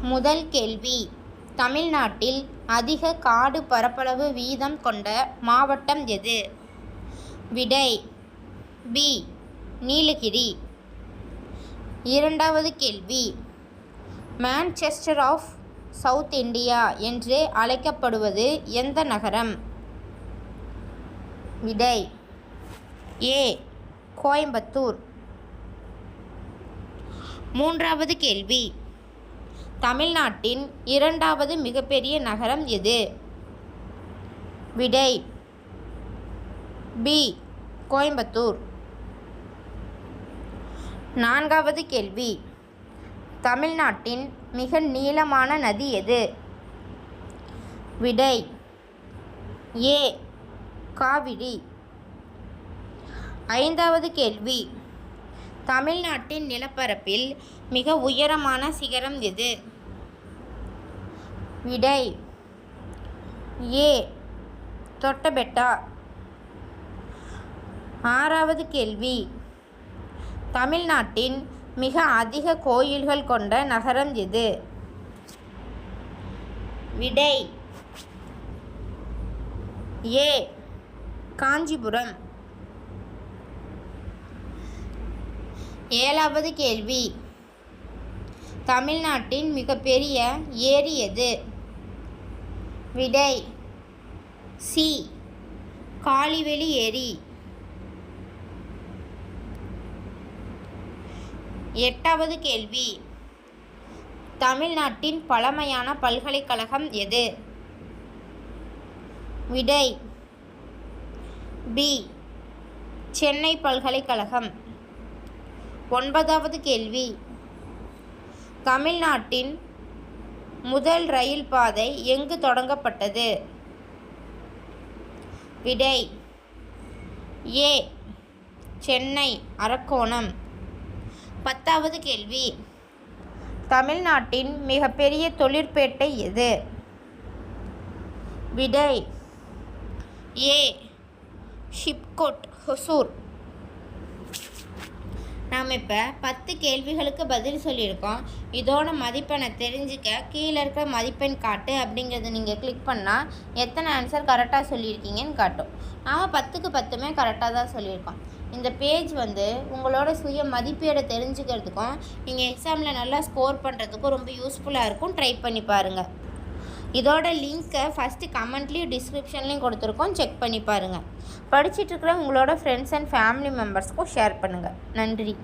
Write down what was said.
முதல் கேள்வி. தமிழ்நாட்டில் அதிக காடு பரப்பளவு வீதம் கொண்ட மாவட்டம் எது? விடை பி. நீலகிரி. இரண்டாவது கேள்வி. மான்செஸ்டர் ஆஃப் சவுத் இந்தியா என்று அழைக்கப்படுவது எந்த நகரம்? விடை ஏ. கோயம்புத்தூர். மூன்றாவது கேள்வி. தமிழ்நாட்டின் இரண்டாவது மிகப்பெரிய நகரம் எது? விடை பி. கோயம்புத்தூர். நான்காவது கேள்வி. தமிழ்நாட்டின் மிக நீளமான நதி எது? விடை ஏ. காவிரி. ஐந்தாவது கேள்வி. தமிழ்நாட்டின் நிலப்பரப்பில் மிக உயரமான சிகரம் எது? விடை ஏ. தொட்டபெட்டா. ஆறாவது கேள்வி. தமிழ்நாட்டின் மிக அதிக கோயில்கள் கொண்ட நகரம் எது? விடை ஏ. காஞ்சிபுரம். ஏழாவது கேள்வி. தமிழ்நாட்டின் மிகப்பெரிய ஏரி எது? விடை சி. காளிவெளி ஏரி. எட்டாவது கேள்வி. தமிழ்நாட்டின் பழமையான பல்கலைக்கழகம் எது? விடை பி. சென்னை பல்கலைக்கழகம். ஒன்பதாவது கேள்வி. தமிழ்நாட்டின் முதல் ரயில் பாதை எங்கு தொடங்கப்பட்டது? விடை ஏ. சென்னை அரக்கோணம். பத்தாவது கேள்வி. தமிழ்நாட்டின் மிகப்பெரிய தொழிற்பேட்டை எது? விடை ஏ. ஷிப்கோட் ஹொசூர். நாம் இப்போ 10 கேள்விகளுக்கு பதில் சொல்லியிருக்கோம். இதோட மதிப்பெண்ணை தெரிஞ்சுக்க கீழே இருக்க மதிப்பெண் காட்டு அப்படிங்கிறத நீங்கள் கிளிக் பண்ணால் எத்தனை ஆன்சர் கரெக்டாக சொல்லியிருக்கீங்கன்னு காட்டும். நாம் 10க்கு 10மே கரெக்டாக தான் சொல்லியிருக்கோம். இந்த பேஜ் உங்களோட சுய மதிப்பீடை தெரிஞ்சுக்கிறதுக்கும் நீங்கள் எக்ஸாமில் நல்லா ஸ்கோர் பண்ணுறதுக்கும் ரொம்ப யூஸ்ஃபுல்லாக இருக்கும். ட்ரை பண்ணி பாருங்கள். இதோட லிங்க்கை ஃபஸ்ட்டு கமெண்ட்லேயும் டிஸ்கிரிப்ஷன்லேயும் கொடுத்துருக்கோம். செக் பண்ணி பாருங்கள். படிச்சுட்டு இருக்கிற உங்களோட ஃப்ரெண்ட்ஸ் அண்ட் ஃபேமிலி மெம்பர்ஸ்க்கும் ஷேர் பண்ணுங்கள். நன்றி.